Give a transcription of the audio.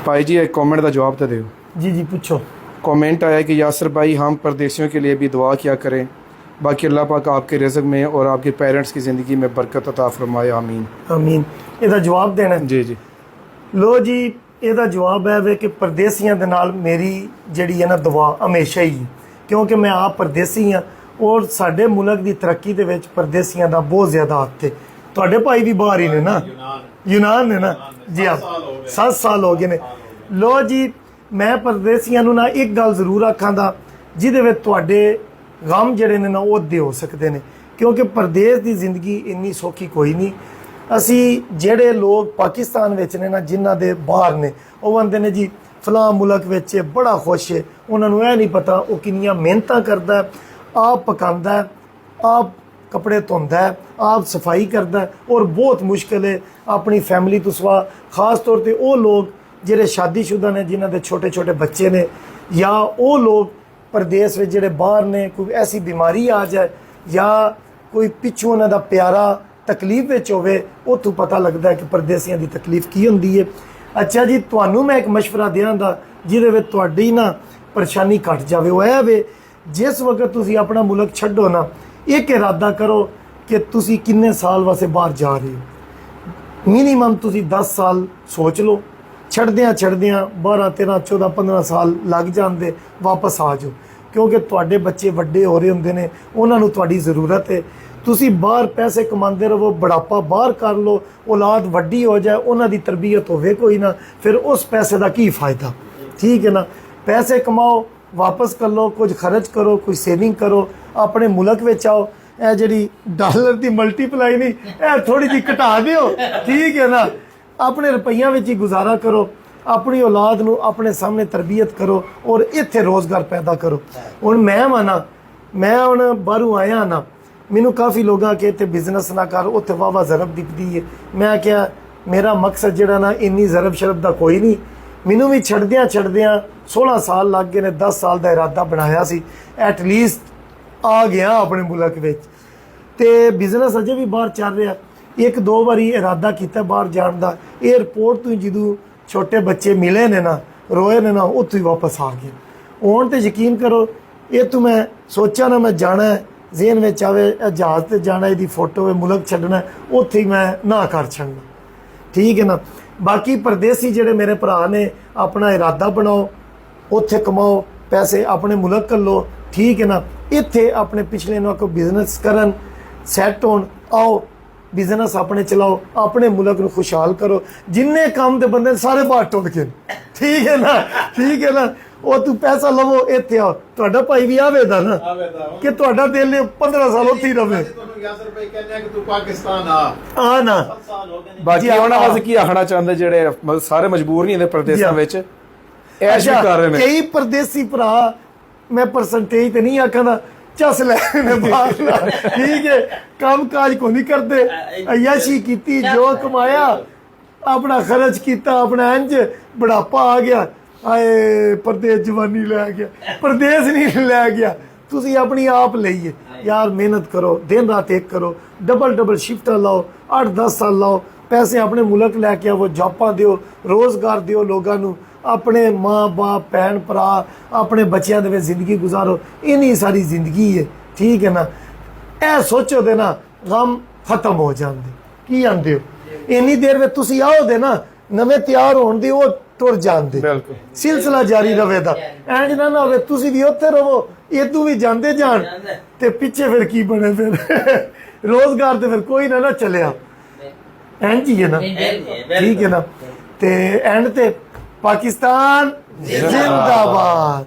भाई जी एक कमेंट का जवाब तो दो। जी जी पूछो। कमेंट आया कि यासर भाई हम परदेशियों के लिए भी दुआ किया करें, बाकी अल्लाह पाक आपके रिज़्क़ में और आपके पेरेंट्स की ज़िंदगी में बरकत अता फरमाए, आमीन आमीन। ਇਹਦਾ ਜਵਾਬ ਦੇਣਾ जी जी। ਲੋ ਜੀ, ਇਹਦਾ ਜਵਾਬ ਹੈ ਵੇ ਕਿ ਪਰਦੇਸੀਆਂ ਦੇ ਨਾਲ ਮੇਰੀ ਜਿਹੜੀ ਹੈ ਨਾ ਦੁਆ ਹਮੇਸ਼ਾ ਹੀ, ਕਿਉਂਕਿ ਮੈਂ ਆਪ ਪਰਦੇਸੀ ਹਾਂ ਔਰ ਸਾਡੇ ਮੁਲਕ ਦੀ ਤਰੱਕੀ ਦੇ ਵਿੱਚ ਪਰਦੇਸੀਆਂ ਦਾ ਬਹੁਤ ਜ਼ਿਆਦਾ ਹੱਥ ਹੈ। ਤੁਹਾਡੇ ਭਾਈ ਵੀ ਬਾਹਰ ਹੀ ਨੇ ਨਾ, ਯੂਨਾਨ ਨੇ ਨਾ ਜੀ, ਹਾਂ 7 ਸਾਲ ਹੋ ਗਏ ਨੇ। ਲੋ ਜੀ, ਮੈਂ ਪਰਦੇਸੀਆਂ ਨੂੰ ਨਾ ਇੱਕ ਗੱਲ ਜ਼ਰੂਰ ਆਖਾਂਦਾ ਜਿਹਦੇ ਵਿੱਚ ਤੁਹਾਡੇ ਗਮ ਜਿਹੜੇ ਨੇ ਨਾ ਉਹ ਅੱਧੇ ਹੋ ਸਕਦੇ ਨੇ, ਕਿਉਂਕਿ ਪਰਦੇਸ ਦੀ ਜ਼ਿੰਦਗੀ ਇੰਨੀ ਸੌਖੀ ਕੋਈ ਨਹੀਂ। ਅਸੀਂ ਜਿਹੜੇ ਲੋਕ ਪਾਕਿਸਤਾਨ ਵਿੱਚ ਨੇ ਨਾ, ਜਿਨ੍ਹਾਂ ਦੇ ਬਾਹਰ ਨੇ, ਉਹ ਕਹਿੰਦੇ ਨੇ ਜੀ ਫਲਾਂ ਮੁਲਕ ਵਿੱਚ ਬੜਾ ਖੁਸ਼ ਹੈ। ਉਹਨਾਂ ਨੂੰ ਇਹ ਨਹੀਂ ਪਤਾ ਉਹ ਕਿੰਨੀਆਂ ਮਿਹਨਤਾਂ ਕਰਦਾ, ਆਪ ਪਕਾਉਂਦਾ, ਆਪ ਕੱਪੜੇ ਧੋਂਦਾ, ਆਪ ਸਫਾਈ ਕਰਦਾ ਔਰ ਬਹੁਤ ਮੁਸ਼ਕਿਲ ਹੈ ਆਪਣੀ ਫੈਮਿਲੀ ਤੋਂ ਸਿਵਾ। ਖਾਸ ਤੌਰ 'ਤੇ ਉਹ ਲੋਕ ਜਿਹੜੇ ਸ਼ਾਦੀशुदा ਨੇ, ਜਿਨ੍ਹਾਂ ਦੇ ਛੋਟੇ ਛੋਟੇ ਬੱਚੇ ਨੇ, ਜਾਂ ਉਹ ਲੋਕ ਪ੍ਰਦੇਸ਼ ਵਿੱਚ ਜਿਹੜੇ ਬਾਹਰ ਨੇ, ਕੋਈ ਐਸੀ ਬਿਮਾਰੀ ਆ ਜਾਏ ਜਾਂ ਕੋਈ ਪਿੱਛੋਂ ਉਹਨਾਂ ਦਾ ਪਿਆਰਾ ਤਕਲੀਫ ਵਿੱਚ ਹੋਵੇ, ਉੱਥੋਂ ਪਤਾ ਲੱਗਦਾ ਹੈ ਕਿ ਪਰਦੇਸੀਆਂ ਦੀ ਤਕਲੀਫ ਕੀ ਹੁੰਦੀ ਹੈ। ਅੱਛਾ ਜੀ, ਤੁਹਾਨੂੰ ਮੈਂ ਇੱਕ ਮਸ਼ਵਰਾ ਦਿਆਂਗਾ ਜਿਹਦੇ ਵਿੱਚ ਤੁਹਾਡੀ ਨਾ ਪਰੇਸ਼ਾਨੀ ਘਟ ਜਾਵੇ। ਉਹ ਇਹ ਵੇ, ਜਿਸ ਵਕਤ ਤੁਸੀਂ ਆਪਣਾ ਮੁਲਕ ਛੱਡੋ ਨਾ, ਇੱਕ ਇਰਾਦਾ ਕਰੋ ਕਿ ਤੁਸੀਂ ਕਿੰਨੇ ਸਾਲ ਵਾਸਤੇ ਬਾਹਰ ਜਾ ਰਹੇ ਹੋ। ਮਿਨੀਮਮ ਤੁਸੀਂ 10 ਸਾਲ ਸੋਚ ਲਓ। ਛੱਡਦਿਆਂ 12 13 14 15 ਸਾਲ ਲੱਗ ਜਾਂਦੇ, ਵਾਪਸ ਆ ਜਾਓ, ਕਿਉਂਕਿ ਤੁਹਾਡੇ ਬੱਚੇ ਵੱਡੇ ਹੋ ਰਹੇ ਹੁੰਦੇ ਨੇ, ਉਹਨਾਂ ਨੂੰ ਤੁਹਾਡੀ ਜ਼ਰੂਰਤ ਹੈ। ਤੁਸੀਂ ਬਾਹਰ ਪੈਸੇ ਕਮਾਉਂਦੇ ਰਹੋ, ਬੁਢਾਪਾ ਬਾਹਰ ਕਰ ਲਓ, ਔਲਾਦ ਵੱਡੀ ਹੋ ਜਾਏ, ਉਹਨਾਂ ਦੀ ਤਰਬੀਅਤ ਹੋਵੇ ਕੋਈ ਨਾ, ਫਿਰ ਉਸ ਪੈਸੇ ਦਾ ਕੀ ਫਾਇਦਾ। ਠੀਕ ਹੈ ਨਾ, ਪੈਸੇ ਕਮਾਓ, ਵਾਪਸ ਕਰ ਲਓ, ਕੁਝ ਖਰਚ ਕਰੋ, ਕੁਝ ਸੇਵਿੰਗ ਕਰੋ, ਆਪਣੇ ਮੁਲਕ ਵਿੱਚ ਆਓ। ਇਹ ਜਿਹੜੀ ਡਾਲਰ ਦੀ ਮਲਟੀਪਲਾਈ ਨਹੀਂ, ਇਹ ਥੋੜੀ ਜਿਹੀ ਘਟਾ ਦਿਓ, ਠੀਕ ਹੈ ਨਾ। ਆਪਣੇ ਰੁਪਈਆਂ ਵਿੱਚ ਹੀ ਗੁਜ਼ਾਰਾ ਕਰੋ, ਆਪਣੀ ਔਲਾਦ ਨੂੰ ਆਪਣੇ ਸਾਹਮਣੇ ਤਰਬੀਅਤ ਕਰੋ ਔਰ ਇੱਥੇ ਰੋਜ਼ਗਾਰ ਪੈਦਾ ਕਰੋ। ਹੁਣ ਮੈਂ ਹੁਣ ਬਾਹਰੋਂ ਆਇਆ ਨਾ, ਮੈਨੂੰ ਕਾਫੀ ਲੋਕਾਂ ਕਿ ਇੱਥੇ ਬਿਜ਼ਨਸ ਨਾ ਕਰ, ਉੱਥੇ ਵਾਵਾ ਜ਼ਰਬ ਦਿਖਦੀ ਹੈ। ਮੈਂ ਕਿਹਾ ਮੇਰਾ ਮਕਸਦ ਜਿਹੜਾ ਨਾ ਇੰਨੀ ਜ਼ਰਬ ਸ਼ਰਬ ਦਾ ਕੋਈ ਨਹੀਂ। ਮੈਨੂੰ ਵੀ ਛੱਡਦਿਆਂ 16 ਸਾਲ ਲੱਗ ਗਏ ਨੇ। 10 ਸਾਲ ਦਾ ਇਰਾਦਾ ਬਣਾਇਆ ਸੀ, ਐਟਲੀਸਟ ਆ ਗਿਆ ਆਪਣੇ ਮੁਲਕ ਵਿੱਚ, ਤੇ ਬਿਜ਼ਨਸ ਅਜੇ ਵੀ ਬਾਹਰ ਚੱਲ ਰਿਹਾ। 1-2 ਵਾਰੀ ਇਰਾਦਾ ਕੀਤਾ ਬਾਹਰ ਜਾਣ ਦਾ, ਏਅਰਪੋਰਟ ਤੋਂ ਜਦੋਂ ਛੋਟੇ ਬੱਚੇ ਮਿਲੇ ਨੇ ਨਾ, ਰੋਏ ਨੇ ਨਾ, ਉੱਥੋਂ ਹੀ ਵਾਪਸ ਆ ਗਏ। ਹੁਣ ਤੇ ਯਕੀਨ ਕਰੋ, ਇਹ ਤੋਂ ਮੈਂ ਸੋਚਿਆ ਨਾ ਮੈਂ ਜਾਣਾ, ਜ਼ੇਨ ਵਿੱਚ ਆਵੇ ਜਹਾਜ਼ ਤੇ ਜਾਣਾ, ਇਹਦੀ ਫੋਟੋ ਹੈ, ਮੁਲਕ ਛੱਡਣਾ, ਉੱਥੇ ਹੀ ਮੈਂ ਨਾ ਕਰ ਛੱਡਣਾ। ਠੀਕ ਹੈ ਨਾ। ਬਾਕੀ ਪਰਦੇਸੀ ਜਿਹੜੇ ਮੇਰੇ ਭਰਾ ਨੇ, ਆਪਣਾ ਇਰਾਦਾ ਬਣਾਓ, ਉੱਥੇ ਕਮਾਓ ਪੈਸੇ, ਆਪਣੇ ਮੁਲਕ ਕਰ ਲਓ, ਠੀਕ ਹੈ ਨਾ। ਇੱਥੇ ਆਪਣੇ ਪਿਛਲੇ ਨੂੰ ਕੋਈ ਬਿਜ਼ਨਸ ਕਰਨ, ਸੈੱਟ ਹੋਣ, ਆਓ ਬਿਜ਼ਨਸ ਆਪਣੇ ਚਲਾਓ, ਆਪਣੇ ਮੁਲਕ ਨੂੰ ਖੁਸ਼ਹਾਲ ਕਰੋ। ਜਿੰਨੇ ਕੰਮ ਦੇ ਬੰਦੇ ਸਾਰੇ ਬਾਹਰ ਟੁੱਟ ਗਏ, ਠੀਕ ਹੈ ਨਾ, ਠੀਕ ਹੈ ਨਾ। ਉਹ ਤੂੰ ਪੈਸਾ ਲਵੋ, ਇੱਥੇ ਆਓ। ਤੁਹਾਡਾ ਭਾਈ ਵੀ ਆਵੇਦਾ ਨਾ ਕਿ ਤੁਹਾਡਾ ਦਿਲ 15 ਸਾਲ ਉੱਥੇ ਹੀ ਰਵੇ। ਆ ਨਾ ਬਾਕੀ ਉਹਨਾਂ ਵਾਸਤੇ ਕੀ ਆਖਣਾ ਚਾਹੁੰਦੇ, ਜਿਹੜੇ ਸਾਰੇ ਮਜਬੂਰ ਨਹੀਂ ਹੁੰਦੇ ਪ੍ਰਦੇਸ਼ਾਂ ਵਿੱਚ, ਐਸ਼ ਵੀ ਕਰ ਰਹੇ ਨੇ ਕਈ ਪਰਦੇਸੀ ਭਰਾ, ਮੈਂ ਪਰਸੈਂਟੇਜ ਤੇ ਨਹੀਂ ਆਖਾਂਦਾ, ਚਸ ਲੈ ਨੇ ਬਾਹਰ, ਠੀਕ ਹੈ, ਕੰਮ ਕਾਜ ਕੋ ਨਹੀਂ ਕਰਦੇ, ਅਯਾਸ਼ੀ ਕੀਤੀ, ਜੋ ਕਮਾਇਆ ਆਪਣਾ ਖਰਚ ਕੀਤਾ, ਆਪਣਾ ਇੰਜ ਬੁਢਾਪਾ ਆ ਗਿਆ, ਆਏ ਪਰਦੇਸ ਜਵਾਨੀ ਲੈ ਗਿਆ, ਪਰਦੇਸ ਨਹੀਂ ਲੈ ਗਿਆ, ਤੁਸੀਂ ਆਪਣੀ ਆਪ ਲਈਏ। ਯਾਰ ਮਿਹਨਤ ਕਰੋ, ਦਿਨ ਰਾਤ ਇੱਕ ਕਰੋ, ਡਬਲ ਸ਼ਿਫਟਾਂ ਲਾਓ, 8-10 ਸਾਲ ਲਾਓ, ਪੈਸੇ ਆਪਣੇ ਮੁਲਕ ਲੈ ਕੇ ਆਵੋ, ਜੌਬਾਂ ਦਿਓ, ਰੋਜ਼ਗਾਰ ਦਿਓ ਲੋਕਾਂ ਨੂੰ, ਆਪਣੇ ਮਾਂ ਬਾਪ ਭੈਣ ਭਰਾ ਆਪਣੇ ਬੱਚਿਆਂ ਦੇ ਵਿੱਚ ਜ਼ਿੰਦਗੀ ਗੁਜ਼ਾਰੋ। ਇੰਨੀ ਸਾਰੀ ਜ਼ਿੰਦਗੀ ਹੈ, ਠੀਕ ਹੈ ਨਾ। ਇਹ ਸੋਚੋ ਦੇ ਨਾ ਗਮ ਖਤਮ ਹੋ ਜਾਂਦੇ। ਕੀ ਆਂਦੇ ਹੋ, ਇੰਨੀ ਦੇਰ ਵਿੱਚ ਤੁਸੀਂ ਆਓ ਦੇ ਨਾ, ਨਵੇਂ ਤਿਆਰ ਹੋਣ ਦੀ, ਉਹ ਟੁਰ ਜਾਂਦੇ, ਸਿਲਸਿਲਾ ਜਾਰੀ ਰਵੇ ਦਾ। ਇੰਜ ਨਾ ਹੋਵੇ ਤੁਸੀਂ ਵੀ ਉੱਥੇ ਰਹੋ, ਇਦੋਂ ਵੀ ਜਾਂਦੇ ਜਾਣ, ਤੇ ਪਿੱਛੇ ਫਿਰ ਕੀ ਬਣੇ, ਫਿਰ ਰੋਜ਼ਗਾਰ ਤੇ ਫਿਰ ਕੋਈ ਨਾ ਚੱਲਿਆ। ਇੰਜ ਹੀ ਹੈ ਨਾ, ਠੀਕ ਹੈ ਨਾ। ਤੇ ਐਂਡ ਤੇ ਪਾਕਿस्तान जिंदाबाद।